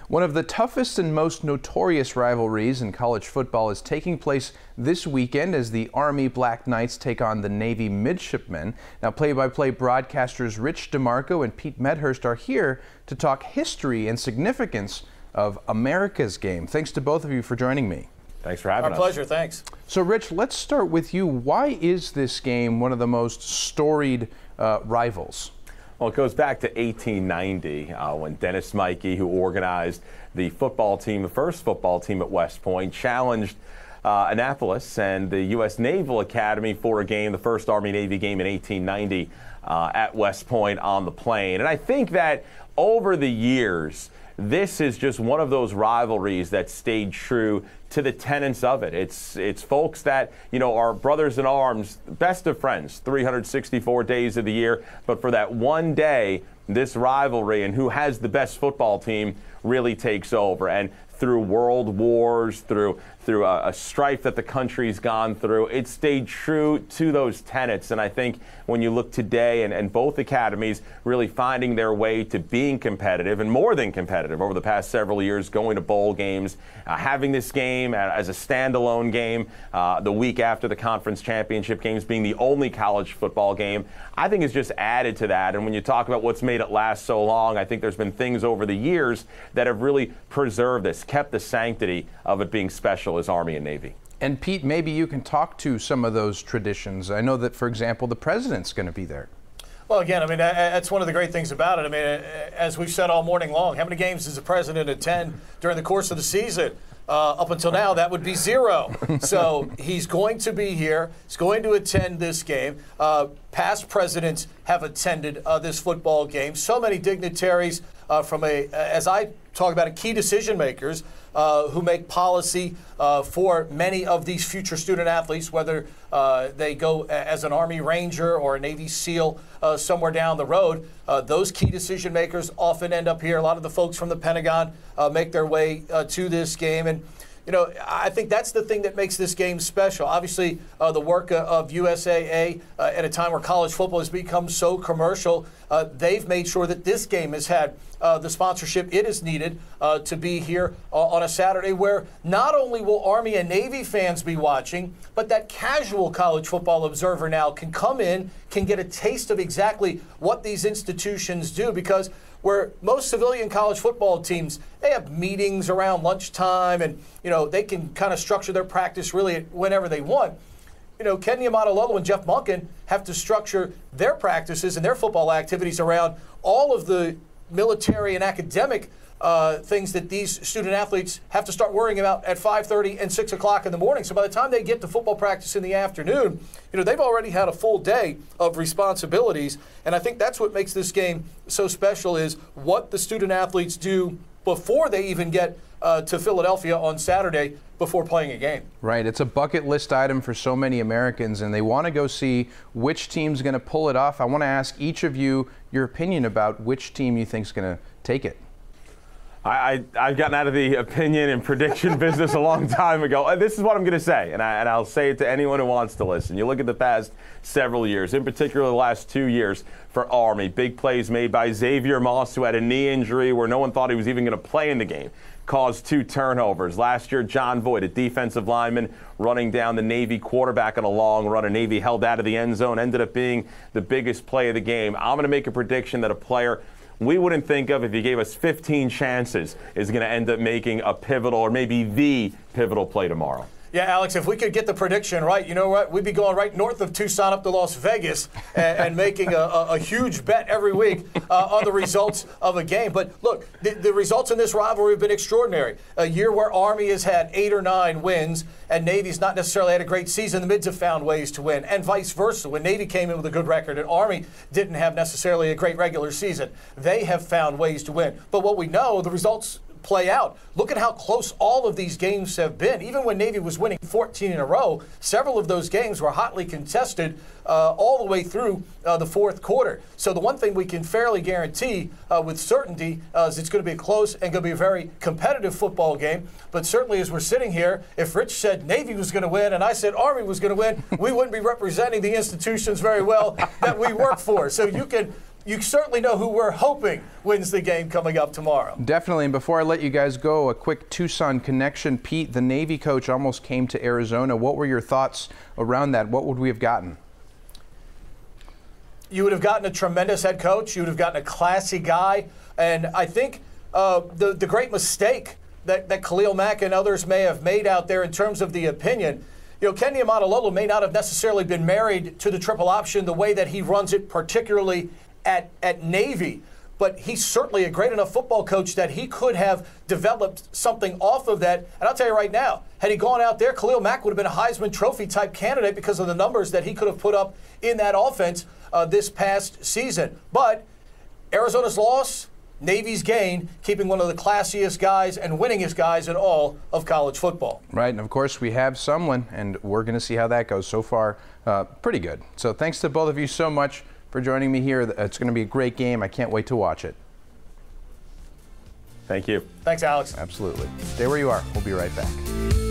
One of the toughest and most notorious rivalries in college football is taking place this weekend as the Army Black Knights take on the Navy Midshipmen. Now, play-by-play broadcasters Rich DeMarco and Pete Medhurst are here to talk history and significance of America's game. Thanks to both of you for joining me. Thanks for having us. Our pleasure, thanks. So, Rich, let's start with you. Why is this game one of the most storied rivals? Well, it goes back to 1890 when Dennis Mikey, who organized the football team, the first football team at West Point, challenged Annapolis and the U.S. Naval Academy for a game, the first Army-Navy game in 1890 at West Point on the Plain. And I think that over the years, this is just one of those rivalries that stayed true to the tenets of it. It's folks that, you know, are brothers in arms, best of friends, 364 days of the year. But for that one day, this rivalry and who has the best football team really takes over. And through world wars, through a strife that the country's gone through, it stayed true to those tenets. And I think when you look today and both academies really finding their way to being competitive and more than competitive over the past several years, going to bowl games, having this game as a standalone game the week after the conference championship games being the only college football game, I think has just added to that. And when you talk about what's made it last so long, I think there's been things over the years that have really preserved this, kept the sanctity of it being special as Army and Navy. And Pete, maybe you can talk to some of those traditions. I know that, for example, the president's going to be there. Well, again, I mean, that's one of the great things about it. I mean, as we've said all morning long, how many games does the president attend during the course of the season? Up until now, that would be 0. So he's going to be here. He's going to attend this game. Past presidents have attended this football game. So many dignitaries as I talk about it, key decision makers who make policy for many of these future student athletes, whether they go as an Army Ranger or a Navy SEAL somewhere down the road. Those key decision makers often end up here. A lot of the folks from the Pentagon make their way to this game. And you know, I think that's the thing that makes this game special. Obviously, the work of USAA at a time where college football has become so commercial, they've made sure that this game has had the sponsorship it is needed to be here on a Saturday where not only will Army and Navy fans be watching, but that casual college football observer now can come in, can get a taste of exactly what these institutions do, because where most civilian college football teams, they have meetings around lunchtime and, you know, they can kind of structure their practice really whenever they want. You know, Ken Niumatalolo and Jeff Monken have to structure their practices and their football activities around all of the military and academic things that these student athletes have to start worrying about at 5:30 and 6 o'clock in the morning. So by the time they get to football practice in the afternoon, you know, they've already had a full day of responsibilities. And I think that's what makes this game so special, is what the student athletes do before they even get to Philadelphia on Saturday before playing a game. Right. It's a bucket list item for so many Americans, and they want to go see which team's going to pull it off. I want to ask each of you your opinion about which team you think is going to take it. I've gotten out of the opinion and prediction business a long time ago. This is what I'm going to say, and I'll say it to anyone who wants to listen. You look at the past several years, in particular the last 2 years for Army. Big plays made by Xavier Moss, who had a knee injury where no one thought he was even going to play in the game. Caused 2 turnovers. Last year, John Voigt, a defensive lineman, running down the Navy quarterback on a long run. A Navy held out of the end zone, ended up being the biggest play of the game. I'm going to make a prediction that a player we wouldn't think of if he gave us 15 chances is going to end up making a pivotal or maybe the pivotal play tomorrow. Yeah, Alex, if we could get the prediction right, you know what? We'd be going right north of Tucson up to Las Vegas and making a huge bet every week on the results of a game. But look, the results in this rivalry have been extraordinary. A year where Army has had 8 or 9 wins and Navy's not necessarily had a great season. The Mids have found ways to win, and vice versa. When Navy came in with a good record and Army didn't have necessarily a great regular season, they have found ways to win. But what we know, the results play out. Look at how close all of these games have been. Even when Navy was winning 14 in a row, several of those games were hotly contested all the way through the fourth quarter. So the one thing we can fairly guarantee with certainty is it's going to be a close and going to be a very competitive football game. But certainly as we're sitting here, if Rich said Navy was going to win and I said Army was going to win, we wouldn't be representing the institutions very well that we work for. So you can you certainly know who we're hoping wins the game coming up tomorrow. Definitely. And before I let you guys go, a quick Tucson connection. Pete, the Navy coach, almost came to Arizona. What were your thoughts around that? What would we have gotten? You would have gotten a tremendous head coach. You would have gotten a classy guy. And I think the great mistake that Khalil Mack and others may have made out there in terms of the opinion, Ken Niumatalolo may not have necessarily been married to the triple option the way that he runs it, particularly at Navy. But he's certainly a great enough football coach that he could have developed something off of that. And I'll tell you right now, had he gone out there, Khalil Mack would have been a Heisman Trophy type candidate because of the numbers that he could have put up in that offense this past season. But Arizona's loss, Navy's gain, keeping one of the classiest guys and winningest guys in all of college football. Right, and of course we have Sumlin, and we're going to see how that goes. So far, pretty good. So thanks to both of you so much for joining me here. It's going to be a great game. I can't wait to watch it. Thank you. Thanks, Alex. Absolutely. Stay where you are. We'll be right back.